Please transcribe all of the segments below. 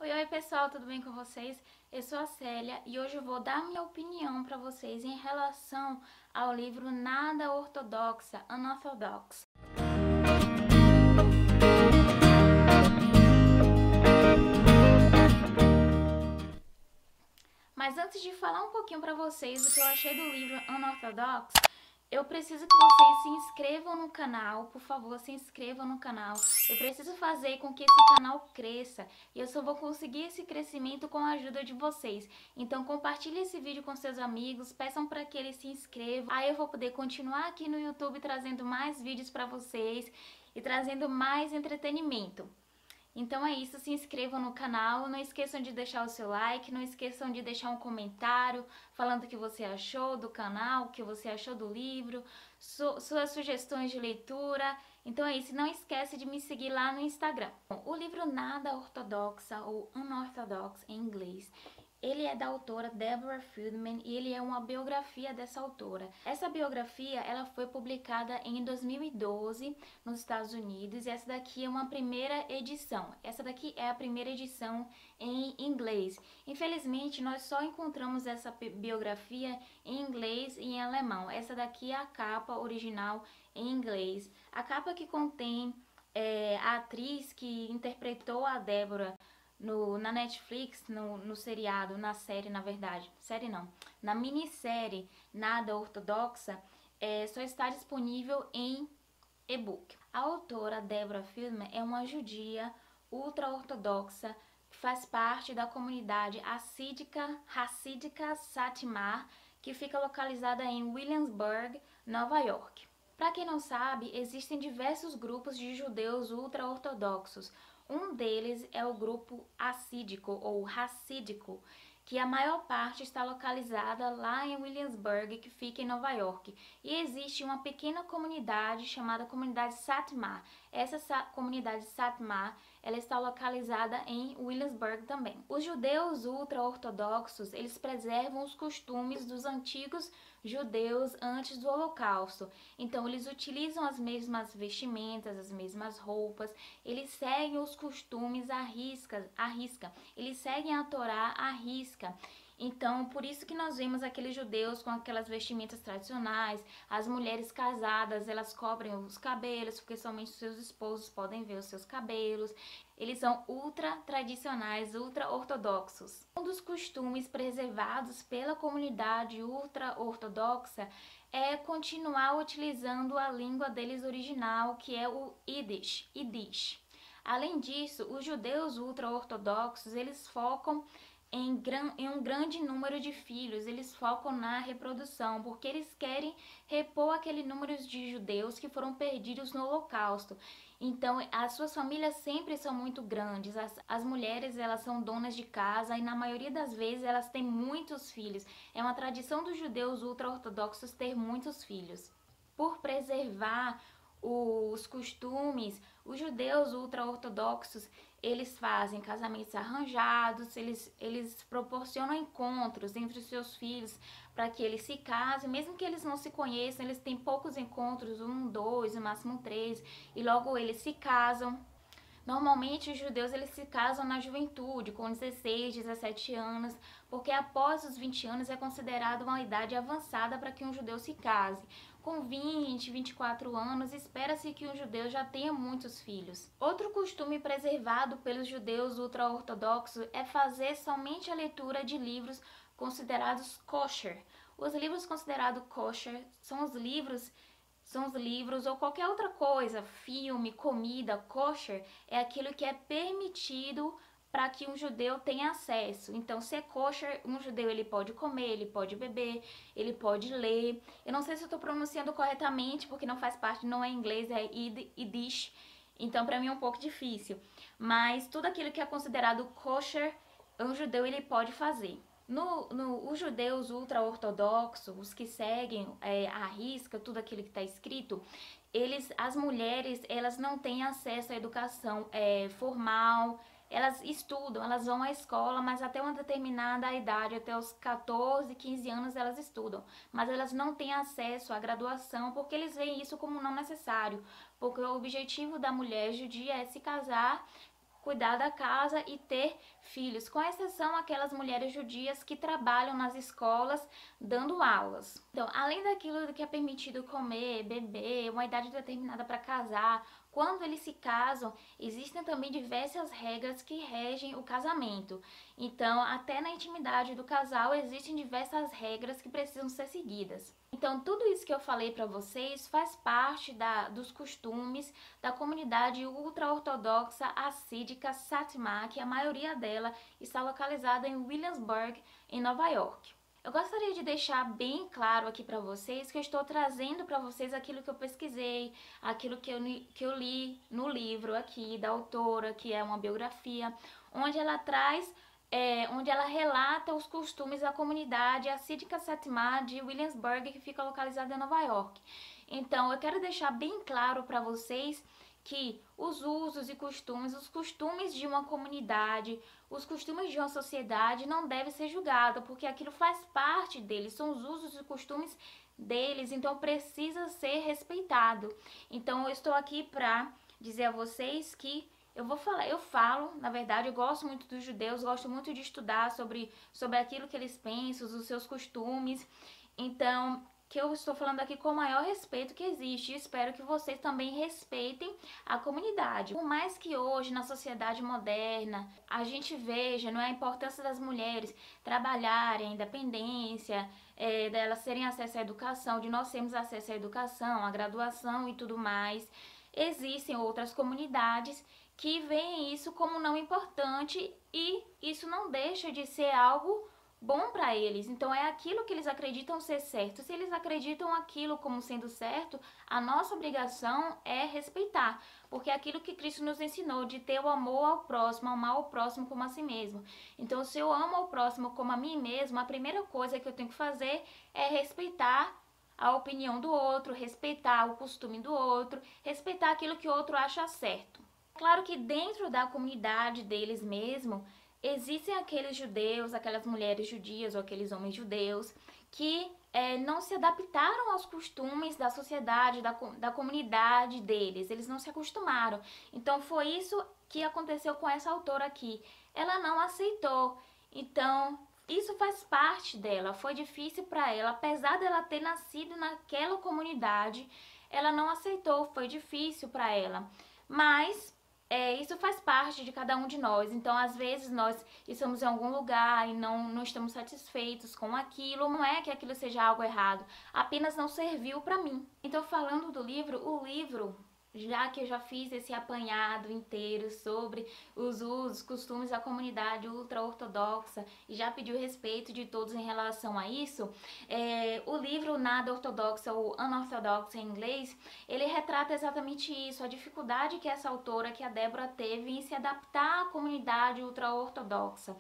Oi pessoal, tudo bem com vocês? Eu sou a Célia e hoje eu vou dar minha opinião para vocês em relação ao livro Nada Ortodoxa, Unorthodox. Mas antes de falar um pouquinho para vocês do que eu achei do livro Unorthodox, eu preciso que vocês se inscrevam no canal, por favor, se inscrevam no canal. Eu preciso fazer com que esse canal cresça e eu só vou conseguir esse crescimento com a ajuda de vocês. Então compartilhe esse vídeo com seus amigos, peçam para que eles se inscrevam. Aí eu vou poder continuar aqui no YouTube trazendo mais vídeos para vocês e trazendo mais entretenimento. Então é isso, se inscrevam no canal, não esqueçam de deixar o seu like, não esqueçam de deixar um comentário falando o que você achou do canal, o que você achou do livro, suas sugestões de leitura. Então é isso, não esquece de me seguir lá no Instagram. Bom, o livro Nada Ortodoxa, ou Unorthodox em inglês, ele é da autora Deborah Feldman e ele é uma biografia dessa autora. Essa biografia ela foi publicada em 2012 nos Estados Unidos e essa daqui é uma primeira edição. Essa daqui é a primeira edição em inglês. Infelizmente, nós só encontramos essa biografia em inglês e em alemão. Essa daqui é a capa original em inglês. A capa que contém a atriz que interpretou a Deborah na Netflix, no seriado, na série, na verdade, série não, na minissérie Nada Ortodoxa, só está disponível em e-book. A autora Deborah Feldman é uma judia ultra-ortodoxa que faz parte da comunidade Hassídica Satmar, que fica localizada em Williamsburg, Nova York. Para quem não sabe, existem diversos grupos de judeus ultra-ortodoxos. Um deles é o grupo assídico ou racídico, que a maior parte está localizada lá em Williamsburg, que fica em Nova York. E existe uma pequena comunidade chamada comunidade Satmar. Essa comunidade Satmar, ela está localizada em Williamsburg também. Os judeus ultra-ortodoxos, eles preservam os costumes dos antigos judeus antes do Holocausto. Então, eles utilizam as mesmas vestimentas, as mesmas roupas, eles seguem os costumes à risca, eles seguem a Torá à risca. Então, por isso que nós vemos aqueles judeus com aquelas vestimentas tradicionais, as mulheres casadas, elas cobrem os cabelos, porque somente os seus esposos podem ver os seus cabelos. Eles são ultra tradicionais, ultra ortodoxos. Um dos costumes preservados pela comunidade ultra ortodoxa é continuar utilizando a língua deles original, que é o Yiddish. Além disso, os judeus ultra-ortodoxos, eles focam em um grande número de filhos, eles focam na reprodução, porque eles querem repor aquele número de judeus que foram perdidos no Holocausto. Então, as suas famílias sempre são muito grandes, as mulheres, elas são donas de casa e na maioria das vezes elas têm muitos filhos. É uma tradição dos judeus ultra-ortodoxos ter muitos filhos. Por preservar os costumes, os judeus ultra-ortodoxos, eles fazem casamentos arranjados, eles proporcionam encontros entre os seus filhos para que eles se casem, mesmo que eles não se conheçam, eles têm poucos encontros, 1, 2, no máximo 3, e logo eles se casam. Normalmente os judeus eles se casam na juventude, com 16, 17 anos, porque após os 20 anos é considerado uma idade avançada para que um judeu se case. Com 20, 24 anos, espera-se que um judeu já tenha muitos filhos. Outro costume preservado pelos judeus ultra-ortodoxos é fazer somente a leitura de livros considerados kosher. Os livros considerados kosher são os livros ou qualquer outra coisa, filme, comida, kosher, é aquilo que é permitido para que um judeu tenha acesso. Então, se é kosher, um judeu ele pode comer, ele pode beber, ele pode ler. Eu não sei se eu estou pronunciando corretamente, porque não faz parte, não é inglês, é Yiddish. Então, para mim é um pouco difícil. Mas tudo aquilo que é considerado kosher, um judeu ele pode fazer. Os judeus ultra-ortodoxos, os que seguem à risca tudo aquilo que está escrito, as mulheres, elas não têm acesso à educação formal, elas estudam, elas vão à escola, mas até uma determinada idade, até os 14, 15 anos elas estudam, mas elas não têm acesso à graduação, porque eles veem isso como não necessário, porque o objetivo da mulher judia é se casar cuidar da casa e ter filhos, com exceção aquelas mulheres judias que trabalham nas escolas dando aulas. Então, além daquilo que é permitido comer, beber, uma idade determinada para casar, quando eles se casam, existem também diversas regras que regem o casamento. Então, até na intimidade do casal, existem diversas regras que precisam ser seguidas. Então, tudo isso que eu falei para vocês faz parte dos costumes da comunidade ultra-ortodoxa assídica Satimá, que a maioria dela está localizada em Williamsburg, em Nova York. Eu gostaria de deixar bem claro aqui para vocês que eu estou trazendo para vocês aquilo que eu pesquisei, aquilo que eu li no livro aqui da autora, que é uma biografia, onde ela onde ela relata os costumes da comunidade assídica Satimá de Williamsburg, que fica localizada em Nova York. Então, eu quero deixar bem claro para vocês que os usos e costumes, os costumes de uma comunidade, os costumes de uma sociedade não devem ser julgados, porque aquilo faz parte deles, são os usos e costumes deles, então precisa ser respeitado. Então eu estou aqui para dizer a vocês que na verdade, eu gosto muito dos judeus, gosto muito de estudar sobre aquilo que eles pensam, os seus costumes. Então, que eu estou falando aqui com o maior respeito que existe, e espero que vocês também respeitem a comunidade. Por mais que hoje, na sociedade moderna, a gente veja, não é, a importância das mulheres trabalharem, a independência, delas terem acesso à educação, de nós termos acesso à educação, à graduação e tudo mais, existem outras comunidades que veem isso como não importante, e isso não deixa de ser algo bom para eles. Então é aquilo que eles acreditam ser certo. Se eles acreditam aquilo como sendo certo, a nossa obrigação é respeitar, porque é aquilo que Cristo nos ensinou, de ter o amor ao próximo, amar o próximo como a si mesmo. Então, se eu amo ao próximo como a mim mesmo, a primeira coisa que eu tenho que fazer é respeitar a opinião do outro, respeitar o costume do outro, respeitar aquilo que o outro acha certo. Claro que dentro da comunidade deles mesmo, existem aqueles judeus, aquelas mulheres judias ou aqueles homens judeus que não se adaptaram aos costumes da sociedade, da comunidade deles, eles não se acostumaram. Então foi isso que aconteceu com essa autora aqui, ela não aceitou. Então isso faz parte dela, foi difícil para ela, apesar dela ter nascido naquela comunidade, ela não aceitou, foi difícil para ela. Mas isso faz parte de cada um de nós. Então, às vezes, nós estamos em algum lugar e não estamos satisfeitos com aquilo. Não é que aquilo seja algo errado, apenas não serviu para mim. Então, falando do livro, o livro, já que eu já fiz esse apanhado inteiro sobre os usos, costumes da comunidade ultra-ortodoxa e já pedi o respeito de todos em relação a isso, o livro Nada Ortodoxa, ou Unorthodox em inglês, ele retrata exatamente isso, a dificuldade que essa autora, que a Débora, teve em se adaptar à comunidade ultra-ortodoxa.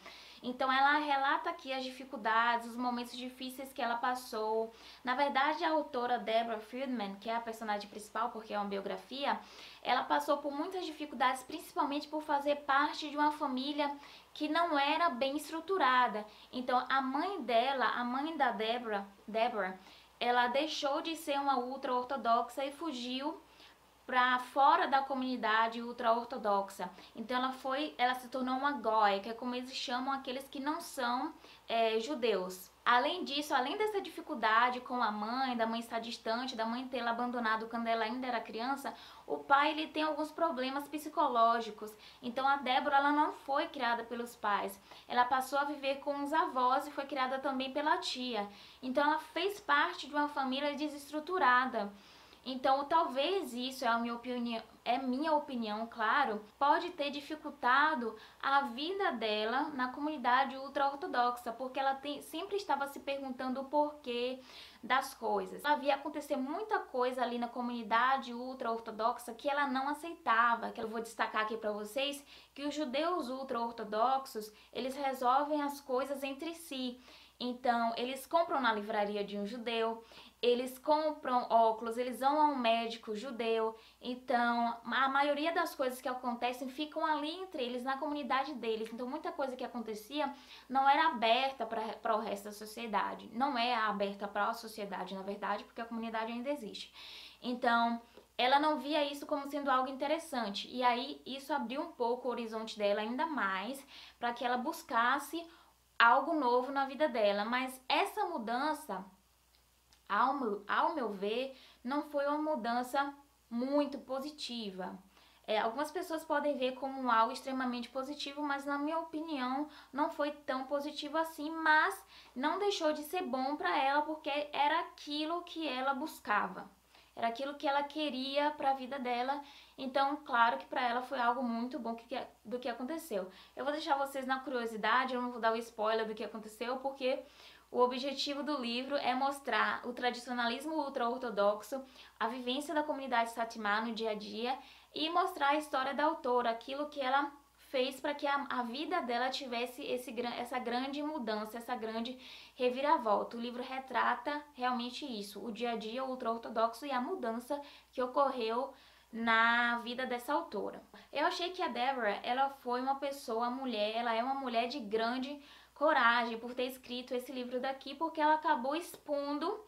Então ela relata aqui as dificuldades, os momentos difíceis que ela passou. Na verdade, a autora Deborah Friedman, que é a personagem principal, porque é uma biografia, ela passou por muitas dificuldades, principalmente por fazer parte de uma família que não era bem estruturada. Então a mãe dela, a mãe da Deborah, ela deixou de ser uma ultra-ortodoxa e fugiu para fora da comunidade ultra-ortodoxa. Então ela se tornou uma goia, que é como eles chamam aqueles que não são judeus. Além disso, além dessa dificuldade com a mãe, da mãe estar distante, da mãe tê-la abandonado quando ela ainda era criança, o pai ele tem alguns problemas psicológicos. Então a Débora, ela não foi criada pelos pais. Ela passou a viver com os avós e foi criada também pela tia. Então ela fez parte de uma família desestruturada. Então, talvez isso, minha opinião, claro, pode ter dificultado a vida dela na comunidade ultra-ortodoxa, porque ela sempre estava se perguntando o porquê das coisas. Havia acontecer muita coisa ali na comunidade ultra-ortodoxa que ela não aceitava, que eu vou destacar aqui para vocês, que os judeus ultra-ortodoxos, eles resolvem as coisas entre si. Então, eles compram na livraria de um judeu, eles compram óculos, eles vão a um médico judeu. Então, a maioria das coisas que acontecem ficam ali entre eles, na comunidade deles. Então, muita coisa que acontecia não era aberta para o resto da sociedade. Não é aberta para a sociedade, na verdade, porque a comunidade ainda existe. Então, ela não via isso como sendo algo interessante. E aí isso abriu um pouco o horizonte dela ainda mais para que ela buscasse algo novo na vida dela. Mas essa mudança, ao meu ver, não foi uma mudança muito positiva. Algumas pessoas podem ver como algo extremamente positivo, mas na minha opinião não foi tão positivo assim, mas não deixou de ser bom para ela porque era aquilo que ela buscava. Era aquilo que ela queria para a vida dela. Então, claro que para ela foi algo muito bom do que aconteceu. Eu vou deixar vocês na curiosidade, eu não vou dar o spoiler do que aconteceu, porque o objetivo do livro é mostrar o tradicionalismo ultra-ortodoxo, a vivência da comunidade Satimá no dia a dia e mostrar a história da autora, aquilo que ela fez para que a vida dela tivesse essa grande mudança, essa grande reviravolta. O livro retrata realmente isso, o dia a dia ultra-ortodoxo e a mudança que ocorreu na vida dessa autora. Eu achei que a Deborah, ela foi uma pessoa, mulher, ela é uma mulher de grande coragem por ter escrito esse livro daqui, porque ela acabou expondo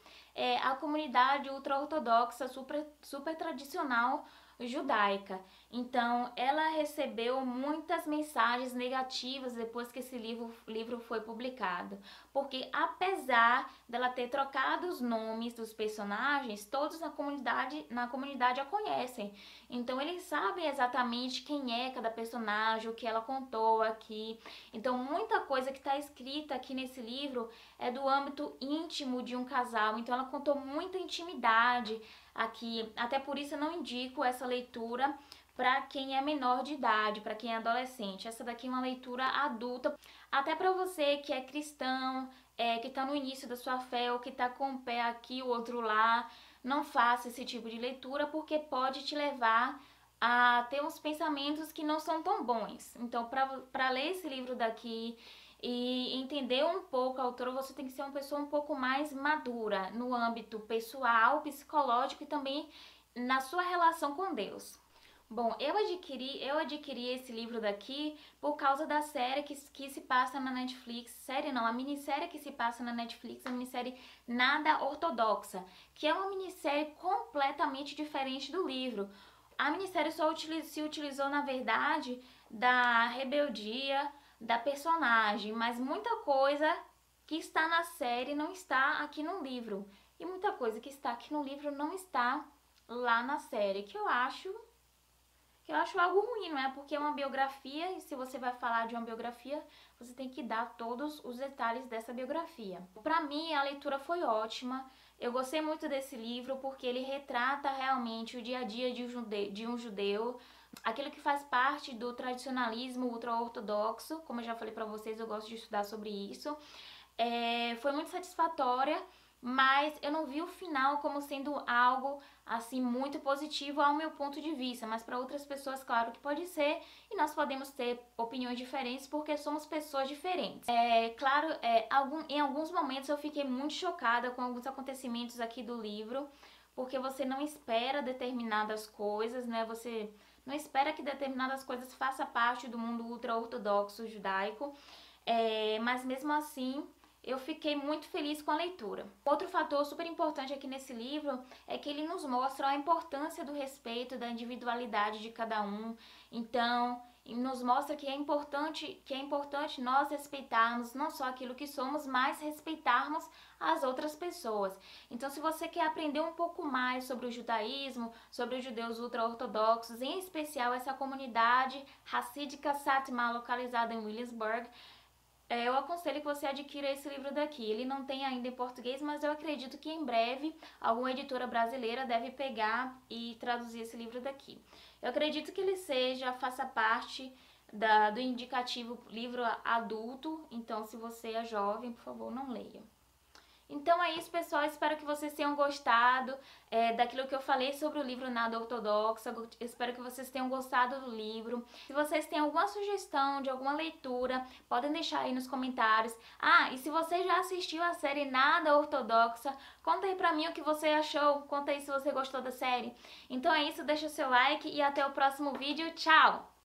a comunidade ultra-ortodoxa, super tradicional judaica. Então, ela recebeu muitas mensagens negativas depois que esse livro foi publicado, porque apesar dela ter trocado os nomes dos personagens, todos na comunidade a conhecem. Então, eles sabem exatamente quem é cada personagem, o que ela contou aqui. Então, muita coisa que está escrita aqui nesse livro é do âmbito íntimo de um casal. Então, ela contou muita intimidade aqui. Até por isso eu não indico essa leitura para quem é menor de idade, para quem é adolescente. Essa daqui é uma leitura adulta, até para você que é cristão, que está no início da sua fé ou que está com um pé aqui, o outro lá. Não faça esse tipo de leitura porque pode te levar a ter uns pensamentos que não são tão bons. Então, para ler esse livro daqui e entender um pouco a autora, você tem que ser uma pessoa um pouco mais madura no âmbito pessoal, psicológico e também na sua relação com Deus. Bom, eu adquiri esse livro daqui por causa da série que se passa na Netflix. Série não, a minissérie que se passa na Netflix é a minissérie Nada Ortodoxa, que é uma minissérie completamente diferente do livro. A minissérie se utilizou, na verdade, da rebeldia da personagem, mas muita coisa que está na série não está aqui no livro. E muita coisa que está aqui no livro não está lá na série, que eu acho algo ruim, não é? Porque é uma biografia e se você vai falar de uma biografia, você tem que dar todos os detalhes dessa biografia. Para mim, a leitura foi ótima. Eu gostei muito desse livro porque ele retrata realmente o dia a dia de um judeu, aquilo que faz parte do tradicionalismo ultra-ortodoxo. Como eu já falei para vocês, eu gosto de estudar sobre isso. Foi muito satisfatória, mas eu não vi o final como sendo algo assim muito positivo ao meu ponto de vista, mas para outras pessoas, claro que pode ser, e nós podemos ter opiniões diferentes porque somos pessoas diferentes. Claro, em alguns momentos eu fiquei muito chocada com alguns acontecimentos aqui do livro, porque você não espera determinadas coisas, né? Você não espera que determinadas coisas façam parte do mundo ultra-ortodoxo judaico, mas mesmo assim eu fiquei muito feliz com a leitura. Outro fator super importante aqui nesse livro é que ele nos mostra a importância do respeito, da individualidade de cada um. Então, nos mostra que é importante nós respeitarmos não só aquilo que somos, mas respeitarmos as outras pessoas. Então, se você quer aprender um pouco mais sobre o judaísmo, sobre os judeus ultra-ortodoxos, em especial essa comunidade racídica Satmar localizada em Williamsburg, eu aconselho que você adquira esse livro daqui. Ele não tem ainda em português, mas eu acredito que em breve alguma editora brasileira deve pegar e traduzir esse livro daqui. Eu acredito que ele faça parte do indicativo livro adulto, então se você é jovem, por favor, não leia. Então é isso, pessoal. Espero que vocês tenham gostado daquilo que eu falei sobre o livro Nada Ortodoxa. Espero que vocês tenham gostado do livro. Se vocês têm alguma sugestão de alguma leitura, podem deixar aí nos comentários. E se você já assistiu a série Nada Ortodoxa, conta aí pra mim o que você achou. Conta aí se você gostou da série. Então é isso, deixa o seu like e até o próximo vídeo. Tchau!